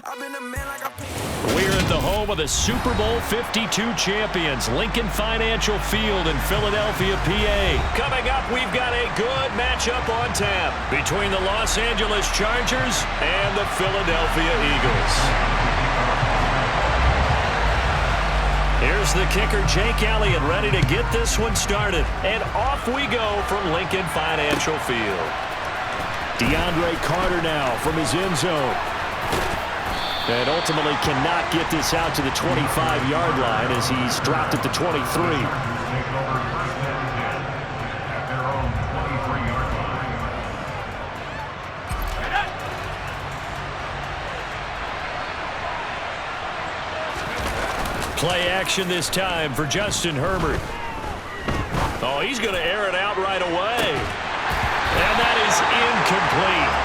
We're at the home of the Super Bowl 52 champions, Lincoln Financial Field in Philadelphia, PA. Coming up, we've got a good matchup on tap between the Los Angeles Chargers and the Philadelphia Eagles. Here's the kicker, Jake Elliott, ready to get this one started. And off we go from Lincoln Financial Field. DeAndre Carter now from his end zone. And ultimately cannot get this out to the 25-yard line as he's dropped at the 23. Play action this time for Justin Herbert. Oh, he's going to air it out right away. And that is incomplete.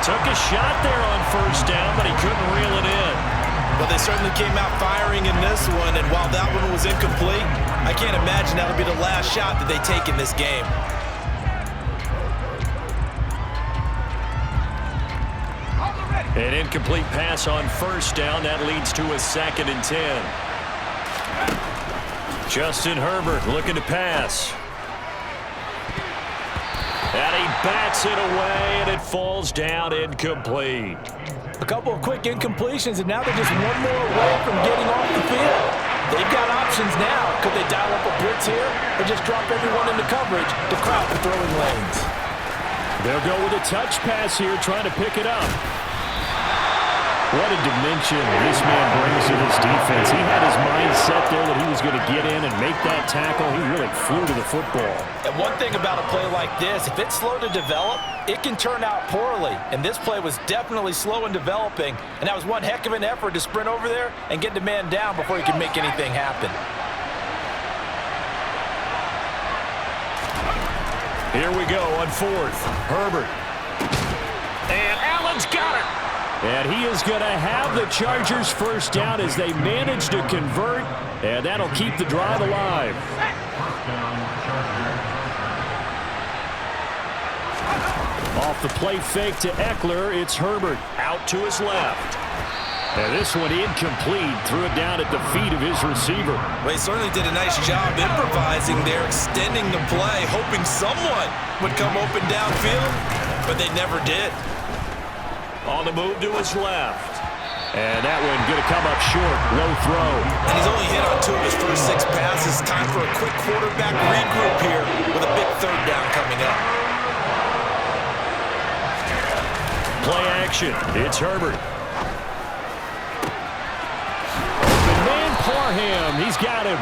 Took a shot there on first down, but he couldn't reel it in. Well, they certainly came out firing in this one, and while that one was incomplete, I can't imagine that'll be the last shot that they take in this game. An incomplete pass on first down. That leads to a 2nd and 10. Justin Herbert looking to pass. And he bats it away, and it falls down incomplete. A couple of quick incompletions, and now they're just one more away from getting off the field. They've got options now. Could they dial up a blitz here or just drop everyone into coverage to crowd the throwing lanes? They'll go with a touch pass here, trying to pick it up. What a dimension this man brings to this defense. He had his mind set there that he was going to get in and make that tackle. He really flew to the football. And one thing about a play like this, if it's slow to develop, it can turn out poorly. And this play was definitely slow in developing. And that was one heck of an effort to sprint over there and get the man down before he could make anything happen. Here we go on 4th. Herbert. And Allen's got it. And he is going to have the Chargers first down as they manage to convert, and that'll keep the drive alive. Off the play fake to Eckler, it's Herbert out to his left. And this one incomplete, threw it down at the feet of his receiver. Well, he certainly did a nice job improvising there, extending the play, hoping someone would come open downfield, but they never did. On the move to his left. And that one going to come up short. Low throw. And he's only hit on 2 of his first 6 passes. Time for a quick quarterback regroup here with a big 3rd down coming up. Play action. It's Herbert. Open man Parham. He's got him.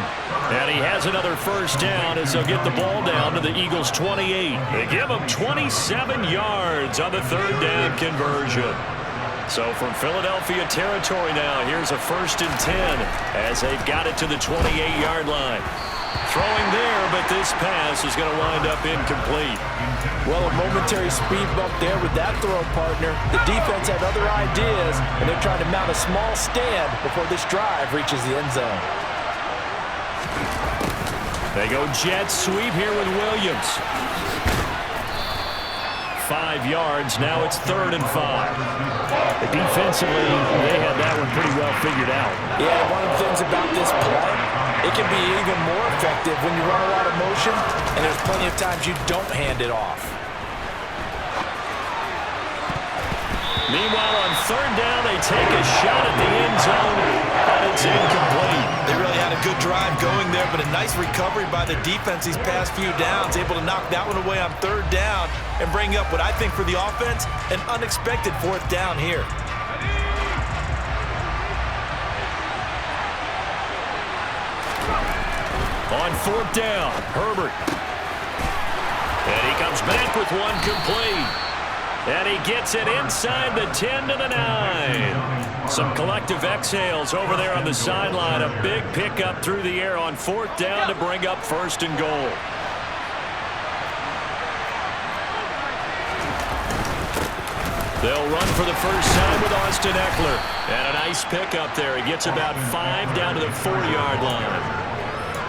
And he has another first down as they'll get the ball down to the Eagles' 28. They give him 27 yards on the 3rd down conversion. So from Philadelphia territory now, here's a 1st and 10 as they've got it to the 28-yard line. Throwing there, but this pass is going to wind up incomplete. Well, a momentary speed bump there with that throw, partner. The defense had other ideas, and they're trying to mount a small stand before this drive reaches the end zone. They go jet sweep here with Williams. 5 yards. Now it's 3rd and 5. Defensively, they had that one pretty well figured out. Yeah, one of the things about this play, it can be even more effective when you run a lot of motion, and there's plenty of times you don't hand it off. Meanwhile, on 3rd down, they take a shot at the end zone, and it's incomplete. They really had a good drive going there, but a nice recovery by the defense these past few downs, able to knock that one away on 3rd down and bring up what I think for the offense, an unexpected 4th down here. On 4th down, Herbert. And he comes back with one complete. And he gets it inside the 10 to the 9. Some collective exhales over there on the sideline. A big pickup through the air on 4th down to bring up 1st and goal. They'll run for the first time with Austin Eckler. And a nice pickup there. He gets about 5 down to the 4-yard line.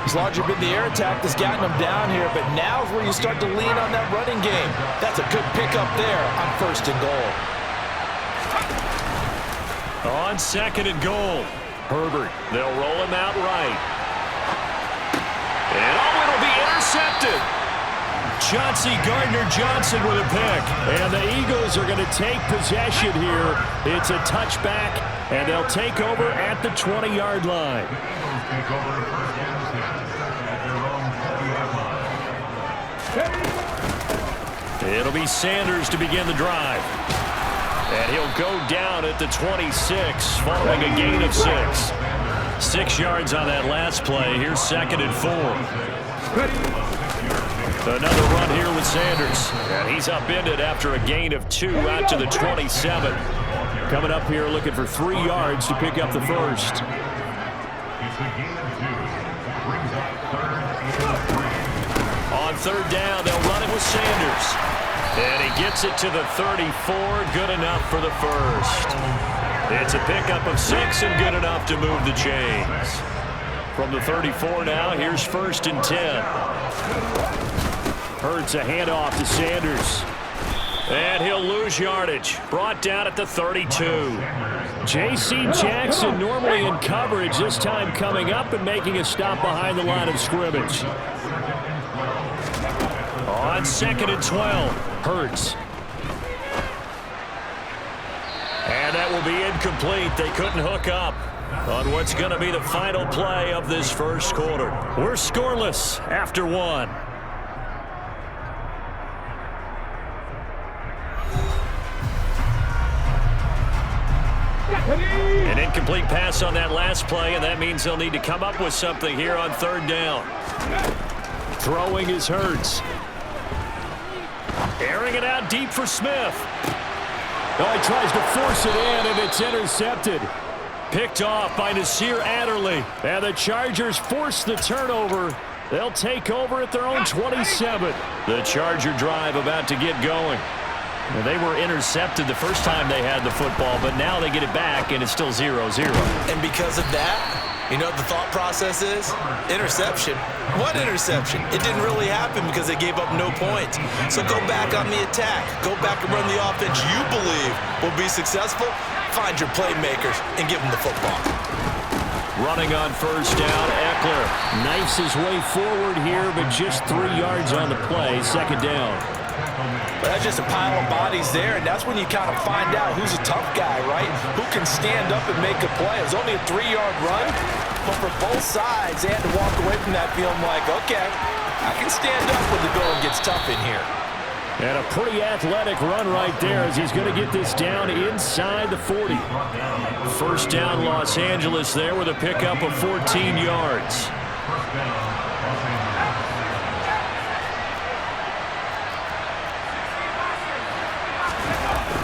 It's largely been the air attack that's gotten them down here, but now is where you start to lean on that running game. That's a good pickup there on 1st and goal. On 2nd and goal. Herbert, they'll roll him out right. And it'll be intercepted. Chauncey Gardner-Johnson with a pick. And the Eagles are going to take possession here. It's a touchback, and they'll take over at the 20-yard line. It'll be Sanders to begin the drive. And he'll go down at the 26 following a gain of 6. 6 yards on that last play. Here's 2nd and 4. Another run here with Sanders. And he's upended after a gain of 2 out to the 27. Coming up here looking for 3 yards to pick up the first. On 3rd down, they'll run it with Sanders. And he gets it to the 34, good enough for the first. It's a pickup of 6 and good enough to move the chains. From the 34 now, here's 1st and 10. Hurts a handoff to Sanders. And he'll lose yardage. Brought down at the 32. J.C. Jackson normally in coverage, this time coming up and making a stop behind the line of scrimmage. On 2nd and 12, Hurts. And that will be incomplete. They couldn't hook up on what's going to be the final play of this first quarter. We're scoreless after 1. An incomplete pass on that last play, and that means they'll need to come up with something here on 3rd down. Throwing is Hurts. Airing it out deep for Smith. Oh, he tries to force it in, and it's intercepted. Picked off by Nasir Adderley. And the Chargers force the turnover. They'll take over at their own 27. The Charger drive about to get going. Well, they were intercepted the first time they had the football, but now they get it back, and it's still 0-0. And because of that, you know what the thought process is? Interception. What interception? It didn't really happen because they gave up no points. So go back on the attack. Go back and run the offense you believe will be successful. Find your playmakers and give them the football. Running on 1st down, Eckler knifes his way forward here, but just 3 yards on the play. 2nd down. But that's just a pile of bodies there, and that's when you kind of find out who's a tough guy, right? Who can stand up and make a play. It was only a 3-yard run, but for both sides, they had to walk away from that feeling like, okay, I can stand up when the going gets tough in here. And a pretty athletic run right there as he's going to get this down inside the 40. 1st down, Los Angeles there with a pickup of 14 yards.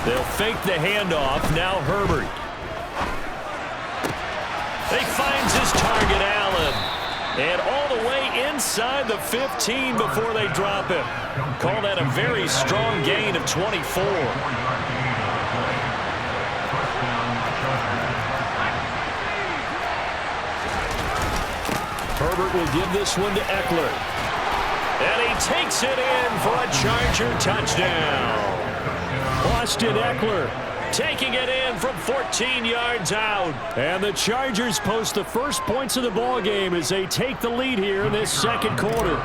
They'll fake the handoff. Now Herbert. He finds his target, Allen. And all the way inside the 15 before they drop him. Call that a very strong gain of 24. Herbert will give this one to Eckler. And he takes it in for a Charger touchdown. Austin Eckler taking it in from 14 yards out. And the Chargers post the first points of the ball game as they take the lead here in this 2nd quarter.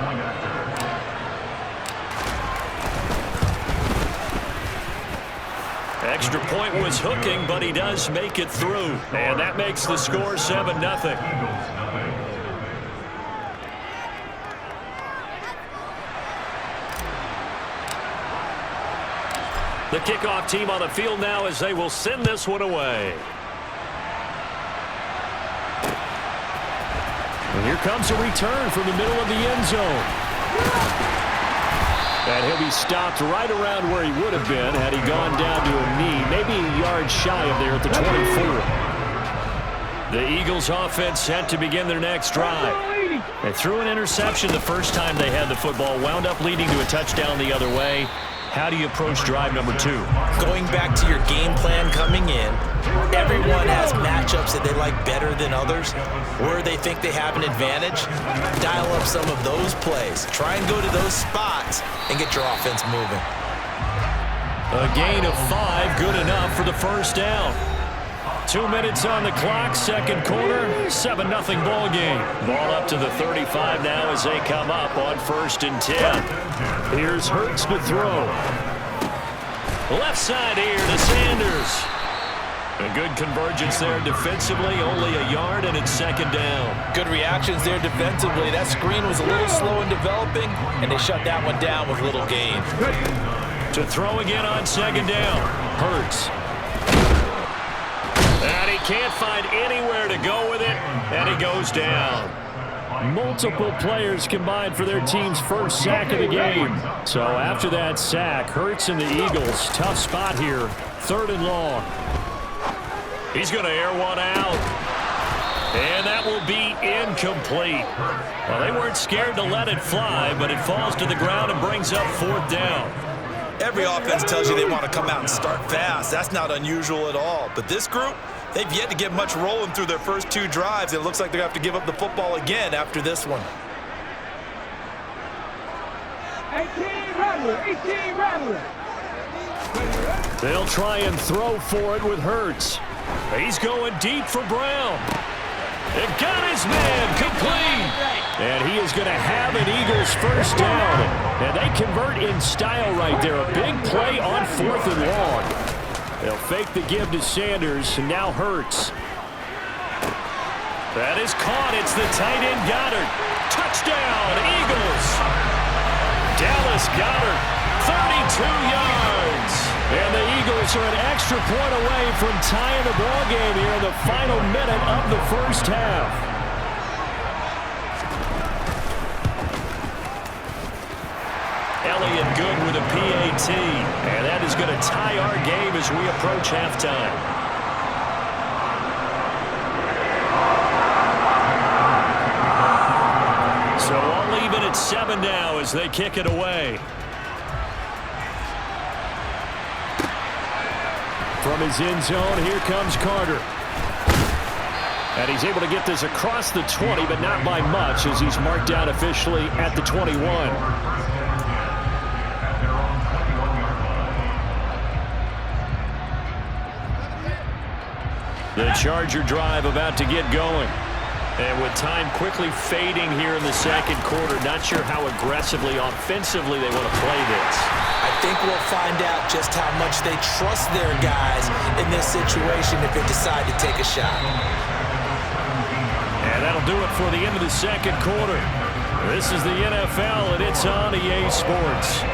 Extra point was hooking, but he does make it through. And that makes the score 7-0. The kickoff team on the field now as they will send this one away. And here comes a return from the middle of the end zone. And he'll be stopped right around where he would have been had he gone down to a knee, maybe a yard shy of there at the 24. The Eagles offense set to begin their next drive. They threw an interception the first time they had the football, wound up leading to a touchdown the other way. How do you approach drive number 2? Going back to your game plan coming in, everyone has matchups that they like better than others, where they think they have an advantage. Dial up some of those plays. Try and go to those spots and get your offense moving. A gain of 5, good enough for the first down. 2 minutes on the clock, second quarter, 7-0 ball game. Ball up to the 35 now as they come up on 1st and 10. Here's Hurts to throw. Left side here to Sanders. A good convergence there defensively, only a yard, and it's 2nd down. Good reactions there defensively. That screen was a little slow in developing, and they shut that one down with little gain. To throw again on 2nd down. Hurts. And he can't find anywhere to go with it, and he goes down. Multiple players combined for their team's first sack of the game. So after that sack, Hurts and the Eagles, tough spot here, 3rd and long. He's going to air one out. And that will be incomplete. Well, they weren't scared to let it fly, but it falls to the ground and brings up 4th down. Every offense tells you they want to come out and start fast. That's not unusual at all. But this group, they've yet to get much rolling through their first 2 drives. It looks like they're going to have to give up the football again after this one. 18 Rattler. They'll try and throw for it with Hurts. He's going deep for Brown. It got his man complete. And he is going to have an Eagles first down. And they convert in style right there. A big play on 4th and long. They'll fake the give to Sanders, and now Hurts. That is caught. It's the tight end Goddard. Touchdown, Eagles. Dallas Goddard, 32 yards. And the Eagles are an extra point away from tying the ball game here in the final minute of the first half. Elliott good with a PAT. And that is going to tie our game as we approach halftime. So all even at 7 now as they kick it away. From his end zone, here comes Carter. And he's able to get this across the 20, but not by much as he's marked down officially at the 21. The Charger drive about to get going. And with time quickly fading here in the second quarter, not sure how aggressively, offensively they want to play this. I think we'll find out just how much they trust their guys in this situation if they decide to take a shot. And that'll do it for the end of the second quarter. This is the NFL, and it's on EA Sports.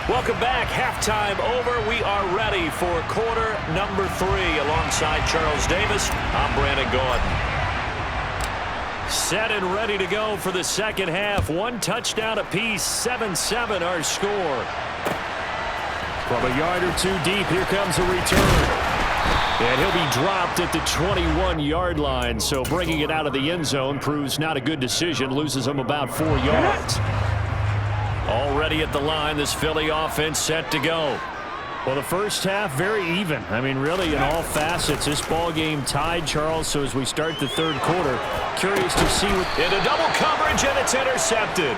Welcome back. Halftime over. We are ready for quarter number 3. Alongside Charles Davis, I'm Brandon Gaudin. Set and ready to go for the second half. 1 touchdown apiece. 7-7 our score. From a yard or 2 deep, here comes a return. And he'll be dropped at the 21-yard line. So bringing it out of the end zone proves not a good decision. Loses him about 4 yards. Already at the line, this Philly offense set to go. Well, the first half, very even. I mean, really, in all facets, this ball game tied, Charles. So as we start the third quarter, curious to see what... Into double coverage, and it's intercepted.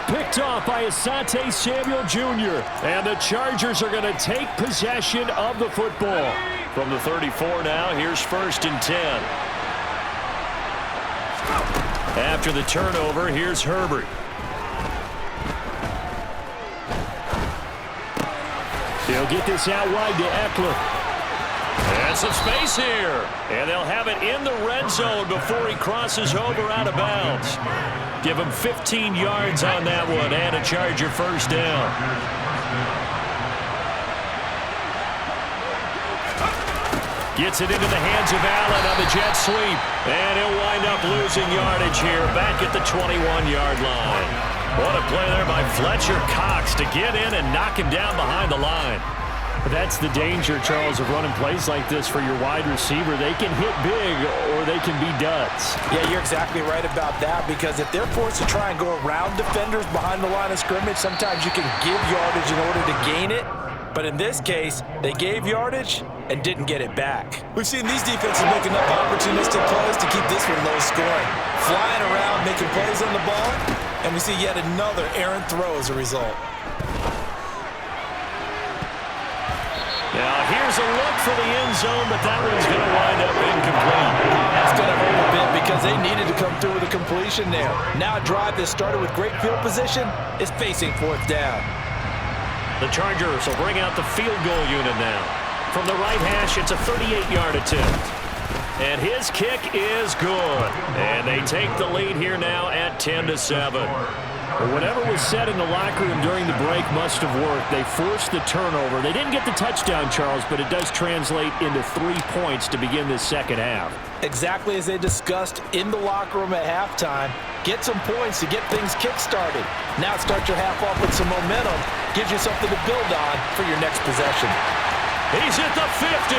Picked off by Asante Samuel Jr. And the Chargers are going to take possession of the football. From the 34 now, here's 1st and 10. After the turnover, here's Herbert. He'll get this out wide to Eckler. And some space here. And they'll have it in the red zone before he crosses over out of bounds. Give him 15 yards on that one and a Charger first down. Gets it into the hands of Allen on the jet sweep. And he'll wind up losing yardage here back at the 21-yard line. What a play there by Fletcher Cox to get in and knock him down behind the line. That's the danger, Charles, of running plays like this for your wide receiver. They can hit big or they can be duds. Yeah, you're exactly right about that, because if they're forced to try and go around defenders behind the line of scrimmage, sometimes you can give yardage in order to gain it. But in this case, they gave yardage and didn't get it back. We've seen these defenses make enough opportunistic plays to keep this one low scoring. Flying around, making plays on the ball, and we see yet another errant throw as a result. Now here's a look for the end zone, but that one's going to wind up incomplete. That's going to hurt a bit because they needed to come through with a completion there. Now a drive that started with great field position is facing 4th down. The Chargers will bring out the field goal unit now. From the right hash, it's a 38-yard attempt. And his kick is good. And they take the lead here now at 10-7. Well, whatever was said in the locker room during the break must have worked. They forced the turnover. They didn't get the touchdown, Charles, but it does translate into 3 points to begin this second half. Exactly as they discussed in the locker room at halftime. Get some points to get things kick-started. Now start your half off with some momentum. Gives you something to build on for your next possession. He's at the 50,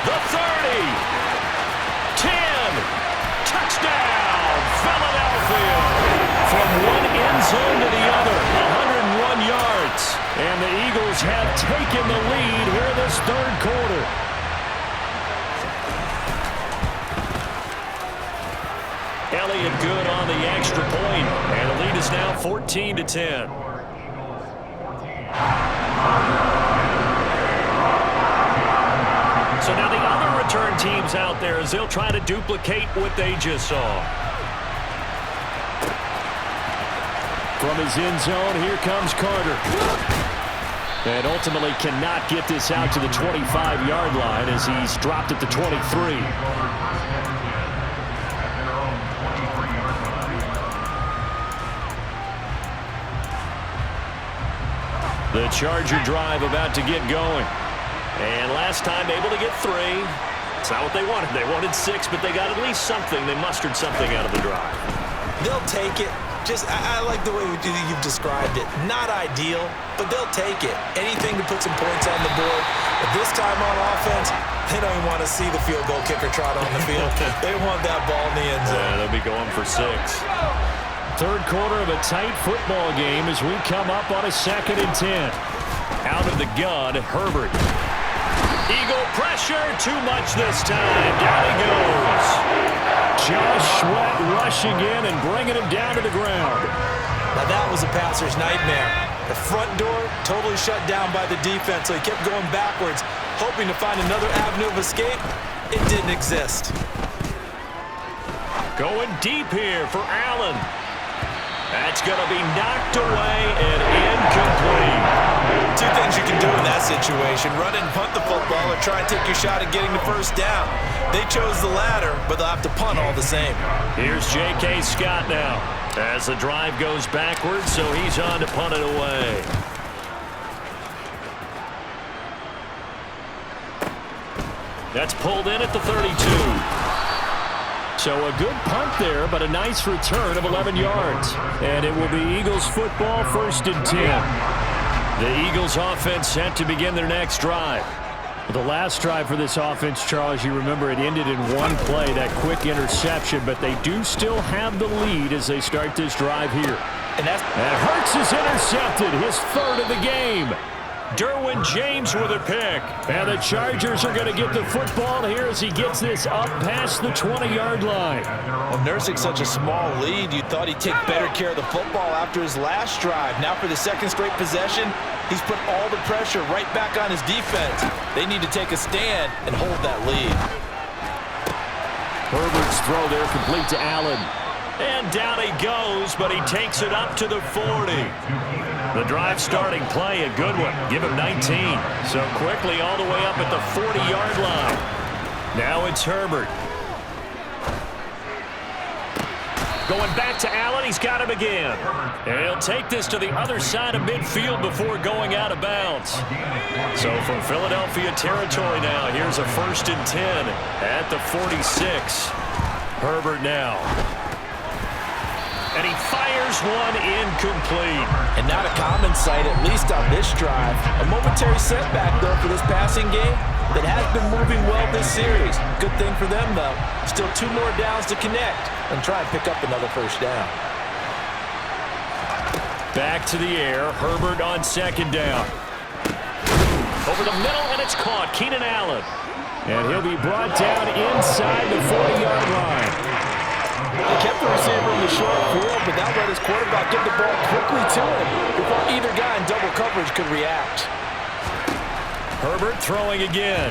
the 30, 10, touchdown, Philadelphia. From one end zone to the other, 101 yards. And the Eagles have taken the lead here in this third quarter. Elliott good on the extra point, and the lead is now 14-10. So now the other return teams out there as they'll try to duplicate what they just saw. From his end zone, here comes Carter. And ultimately cannot get this out to the 25-yard line as he's dropped at the 23. The Charger drive about to get going. And last time able to get 3. It's not what they wanted. They wanted 6, but they got at least something. They mustered something out of the drive. They'll take it. I like the way you've described it. Not ideal, but they'll take it. Anything to put some points on the board. But this time on offense, they don't even want to see the field goal kicker trot on the field. They want that ball in the end zone. Yeah, they'll be going for 6. Third quarter of a tight football game as we come up on a 2nd and 10. Out of the gun, Herbert. Eagle pressure, too much this time. Down he goes. Josh Sweat rushing in and bringing him down to the ground. Now that was a passer's nightmare. The front door totally shut down by the defense, so he kept going backwards, hoping to find another avenue of escape. It didn't exist. Going deep here for Allen. That's going to be knocked away and incomplete. 2 things you can do in that situation: run and punt the football, or try and take your shot at getting the first down. They chose the latter, but they'll have to punt all the same. Here's J.K. Scott now as the drive goes backwards, so he's on to punt it away. That's pulled in at the 32. So a good punt there, but a nice return of 11 yards. And it will be Eagles football, 1st and 10. The Eagles offense set to begin their next drive. The last drive for this offense, Charles, you remember it ended in one play, that quick interception, but they do still have the lead as they start this drive here. And Hurts is intercepted, his 3rd of the game. Derwin James with a pick. And the Chargers are going to get the football here as he gets this up past the 20-yard line. Well, nursing such a small lead, you thought he'd take better care of the football after his last drive. Now for the 2nd straight possession, he's put all the pressure right back on his defense. They need to take a stand and hold that lead. Herbert's throw there complete to Allen. And down he goes, but he takes it up to the 40. The drive starting play, a good one. Give him 19. So quickly all the way up at the 40-yard line. Now it's Herbert. Going back to Allen, he's got him again. And he'll take this to the other side of midfield before going out of bounds. So from Philadelphia territory now, here's a 1st and 10 at the 46. Herbert now. And he fires one incomplete. And not a common sight, at least on this drive. A momentary setback, though, for this passing game that has been moving well this series. Good thing for them, though. Still 2 more downs to connect and try and pick up another 1st down. Back to the air. Herbert on 2nd down. Over the middle, and it's caught. Keenan Allen. And he'll be brought down inside the 40-yard line. They kept the receiver in the short field, but that let his quarterback get the ball quickly to him before either guy in double coverage could react. Herbert throwing again.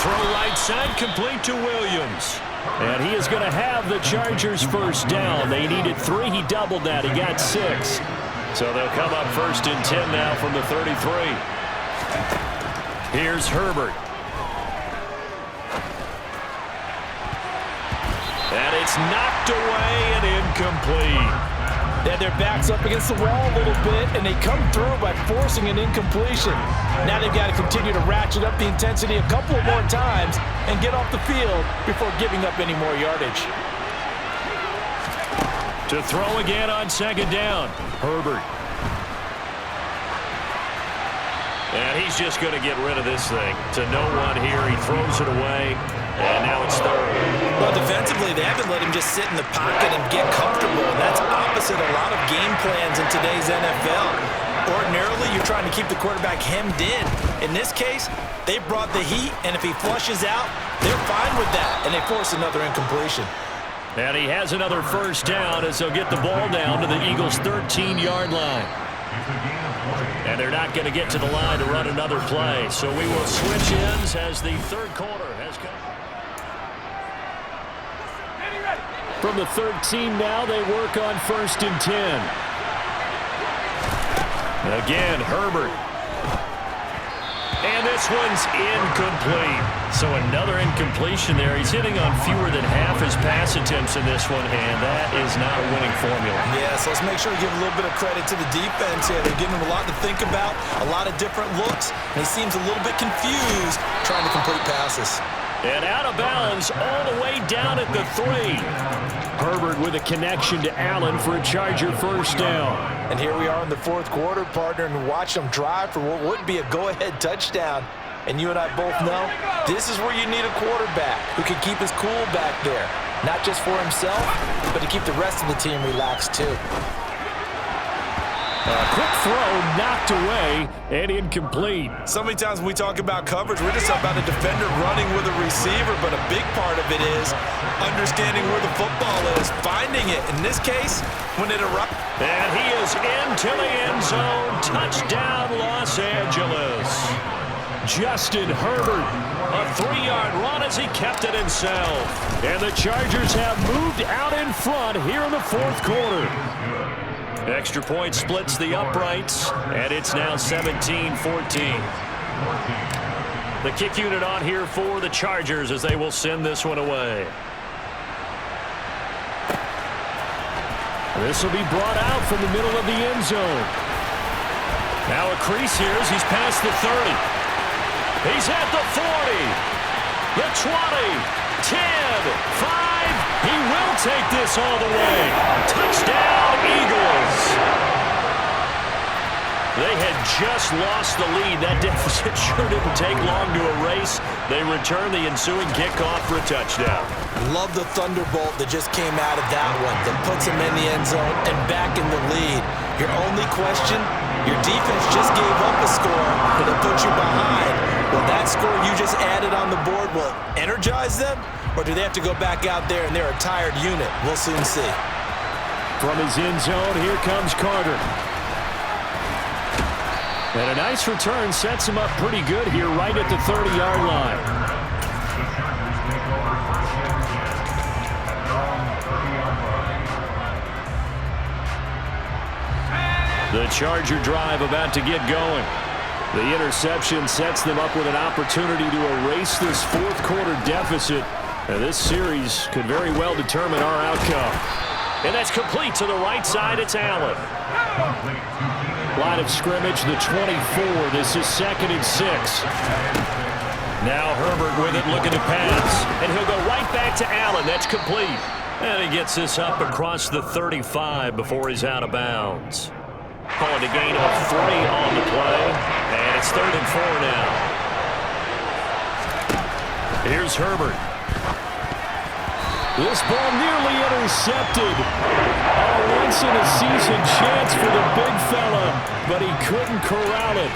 Throw right side, complete to Williams. And he is going to have the Chargers first down. They needed 3. He doubled that. He got 6. So they'll come up 1st and 10 now from the 33. Here's Herbert. And it's knocked away and incomplete. They had their backs up against the wall a little bit, and they come through by forcing an incompletion. Now they've got to continue to ratchet up the intensity a couple more times and get off the field before giving up any more yardage. To throw again on 2nd down. Herbert. And he's just going to get rid of this thing. To no one here. He throws it away. And now it's 3rd. Well, defensively, they haven't let him just sit in the pocket and get comfortable. And that's opposite a lot of game plans in today's NFL. Ordinarily, you're trying to keep the quarterback hemmed in. In this case, they brought the heat, and if he flushes out, they're fine with that. And they force another incompletion. And he has another first down as they'll get the ball down to the Eagles' 13-yard line. And they're not going to get to the line to run another play. So we will switch ends as the 3rd quarter has come. From the 13 now, they work on 1st and 10. Again, Herbert. And this one's incomplete. So another incompletion there. He's hitting on fewer than half his pass attempts in this one, and that is not a winning formula. Yeah, so let's make sure to give a little bit of credit to the defense here. They're giving him a lot to think about, a lot of different looks, and he seems a little bit confused trying to complete passes. And out of bounds all the way down at the 3. Herbert with a connection to Allen for a Charger first down. And here we are in the 4th quarter, partner, and watch them drive for what would be a go-ahead touchdown. And you and I both know this is where you need a quarterback who can keep his cool back there. Not just for himself, but to keep the rest of the team relaxed too. A quick throw knocked away and incomplete. So many times when we talk about coverage, we're just about a defender running with a receiver, but a big part of it is understanding where the football is, finding it. In this case, when it erupts. And he is into the end zone. Touchdown, Los Angeles. Justin Herbert, a 3-yard run as he kept it himself. And the Chargers have moved out in front here in the 4th quarter. Extra point splits the uprights, and it's now 17-14. The kick unit on here for the Chargers as they will send this one away. This will be brought out from the middle of the end zone. Now a crease here as he's past the 30. He's at the 40, the 20, 10, 5. He will take this all the way. Touchdown, Eagles. They had just lost the lead. That deficit sure didn't take long to erase. They return the ensuing kickoff for a touchdown. Love the thunderbolt that just came out of that one that puts him in the end zone and back in the lead. Your only question, your defense just gave up a score that put you behind. Will that score you just added on the board will energize them? Or do they have to go back out there and they're a tired unit? We'll soon see. From his end zone, here comes Carter. And a nice return sets him up pretty good here right at the 30-yard line. The Charger drive about to get going. The interception sets them up with an opportunity to erase this 4th quarter deficit. And this series could very well determine our outcome. And that's complete to the right side. It's Allen. Line of scrimmage, the 24. This is 2nd and 6. Now Herbert with it, looking to pass. And he'll go right back to Allen. That's complete. And he gets this up across the 35 before he's out of bounds. Calling a gain of 3 on the play. And it's 3rd and 4 now. Here's Herbert. This ball nearly intercepted. All once-in-a-season chance for the big fella, but he couldn't corral it.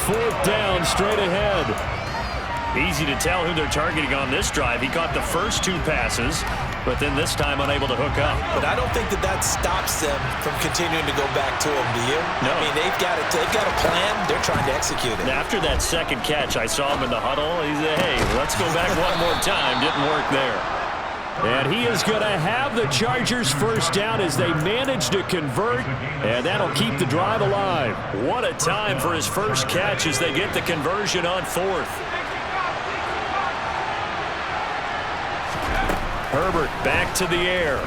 Fourth down, straight ahead. Easy to tell who they're targeting on this drive. He caught the first 2 passes, but then this time unable to hook up. But I don't think that stops them from continuing to go back to him, do you? No. I mean, they've got a plan. They're trying to execute it. After that second catch, I saw him in the huddle. He said, hey, let's go back one more time. Didn't work there. And he is going to have the Chargers first down as they manage to convert, and that'll keep the drive alive. What a time for his first catch as they get the conversion on 4th. Herbert back to the air.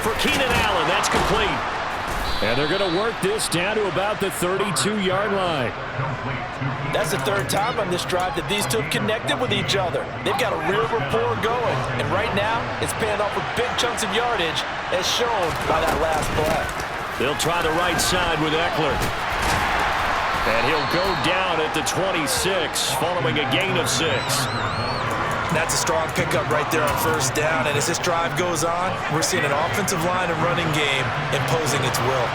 For Keenan Allen, that's complete. And they're going to work this down to about the 32-yard line. That's the 3rd time on this drive that these two have connected with each other. They've got a real rapport going. And right now, it's paying off with big chunks of yardage, as shown by that last play. They'll try the right side with Eckler. And he'll go down at the 26, following a gain of 6. That's a strong pickup right there on first down. And as this drive goes on, we're seeing an offensive line and running game imposing its will.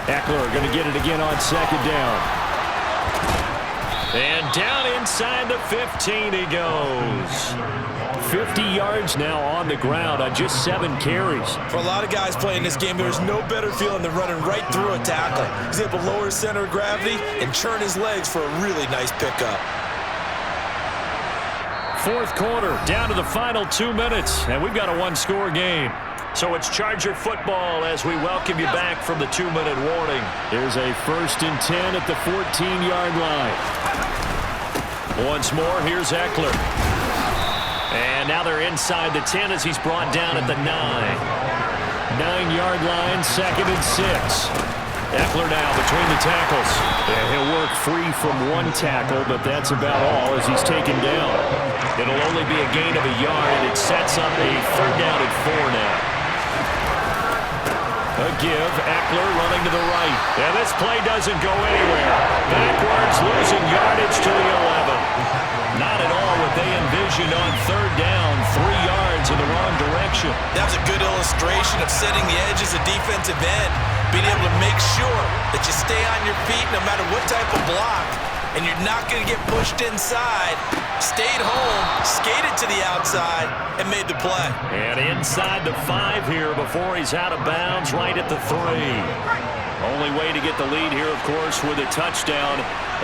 Eckler going to get it again on 2nd down. And down inside the 15 he goes. 50 yards now on the ground on just 7 carries. For a lot of guys playing this game, there's no better feeling than running right through a tackle. He's able to lower his center of gravity and churn his legs for a really nice pickup. 4th quarter, down to the final 2 minutes, and we've got a 1-score game. So it's Charger football as we welcome you back from the 2-minute warning. There's a 1st and 10 at the 14-yard line. Once more, here's Eckler. And now they're inside the 10 as he's brought down at the 9. 9-yard line, 2nd and 6. Eckler now between the tackles. And he'll work free from 1 tackle, but that's about all as he's taken down. It'll only be a gain of a yard, and it sets up a 3rd down and 4 now. A give, Eckler running to the right. And this play doesn't go anywhere. Backwards, losing yardage to the 11. Not at all what they envisioned on 3rd down. 3 yards in the wrong direction. That was a good illustration of setting the edge as a defensive end. Being able to make sure that you stay on your feet no matter what type of block. And you're not going to get pushed inside. Stayed home, skated to the outside, and made the play. And inside the 5 here before he's out of bounds, right at the 3. Only way to get the lead here, of course, with a touchdown.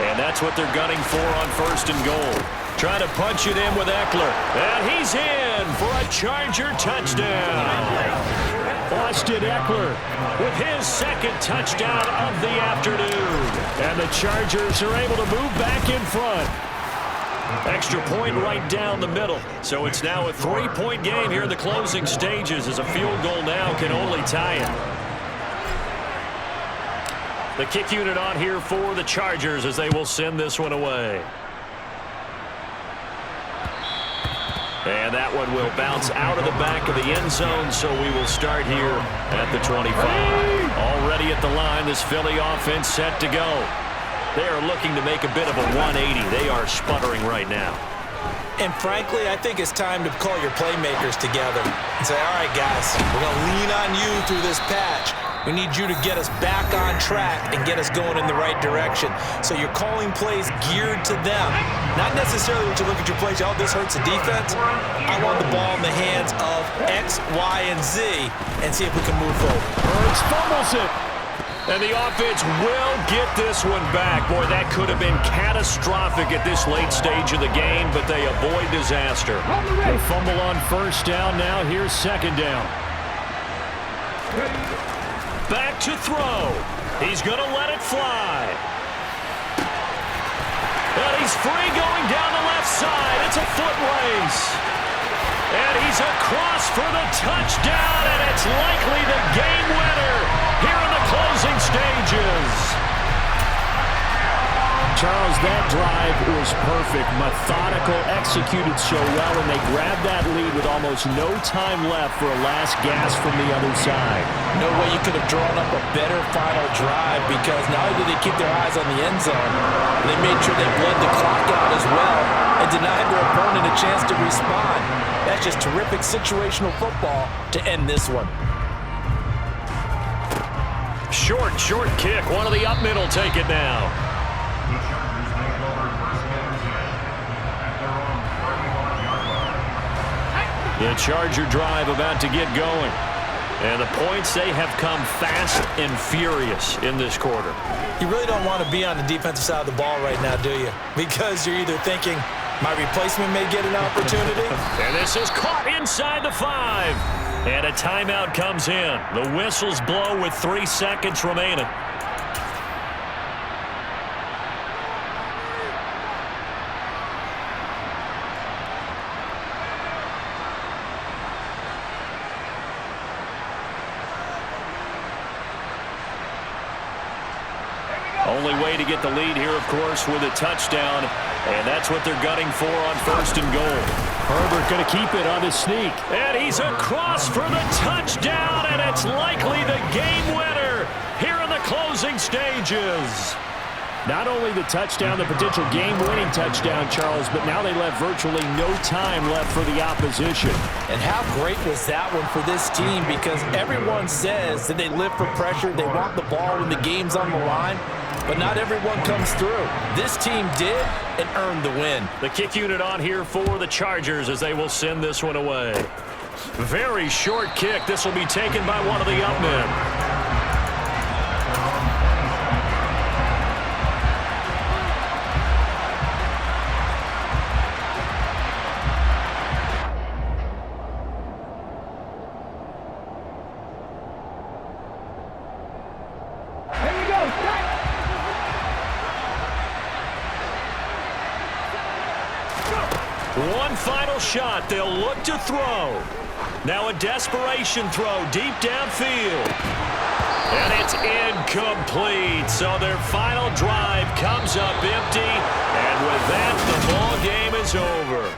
And that's what they're gunning for on 1st and goal. Trying to punch it in with Eckler. And he's in for a Charger touchdown. Austin Eckler with his 2nd touchdown of the afternoon. And the Chargers are able to move back in front. Extra point right down the middle. So it's now a 3-point game here in the closing stages as a field goal now can only tie it. The kick unit on here for the Chargers as they will send this one away. And that one will bounce out of the back of the end zone, so we will start here at the 25. Already at the line, this Philly offense set to go. They are looking to make a bit of a 180. They are sputtering right now. And frankly, I think it's time to call your playmakers together and say, all right, guys, we're going to lean on you through this patch. We need you to get us back on track and get us going in the right direction. So you're calling plays geared to them. Not necessarily when you look at your plays, oh, this hurts the defense. I want the ball in the hands of X, Y, and Z and see if we can move forward. Hurts fumbles it. And the offense will get this one back. Boy, that could have been catastrophic at this late stage of the game, but they avoid disaster. They fumble on 1st down now. Here's 2nd down. Back to throw. He's going to let it fly. And he's free going down the left side. It's a foot race. And he's across for the touchdown, and it's likely the game winner here in the closing stages. Charles, that drive was perfect. Methodical, executed so well, and they grabbed that lead with almost no time left for a last gasp from the other side. No way you could have drawn up a better final drive, because not only did they keep their eyes on the end zone, they made sure they bled the clock out as well and denied their opponent a chance to respond. That's just terrific situational football to end this one. Short kick. One of the up middle take it now. The Charger drive about to get going. And the points, they have come fast and furious in this quarter. You really don't want to be on the defensive side of the ball right now, do you? Because you're either thinking, my replacement may get an opportunity. And this is caught inside the 5. And a timeout comes in. The whistles blow with 3 seconds remaining. Only way to get the lead here, of course, with a touchdown. And that's what they're gunning for on 1st and goal. Herbert going to keep it on his sneak. And he's across for the touchdown, and it's likely the game winner here in the closing stages. Not only the touchdown, the potential game-winning touchdown, Charles, but now they left virtually no time left for the opposition. And how great was that one for this team? Because everyone says that they live for pressure, they want the ball when the game's on the line, but not everyone comes through. This team did and earned the win. The kick unit on here for the Chargers as they will send this one away. Very short kick. This will be taken by one of the up men. One final shot. They'll look to throw. Now a desperation throw deep downfield. And it's incomplete. So their final drive comes up empty. And with that, the ball game is over.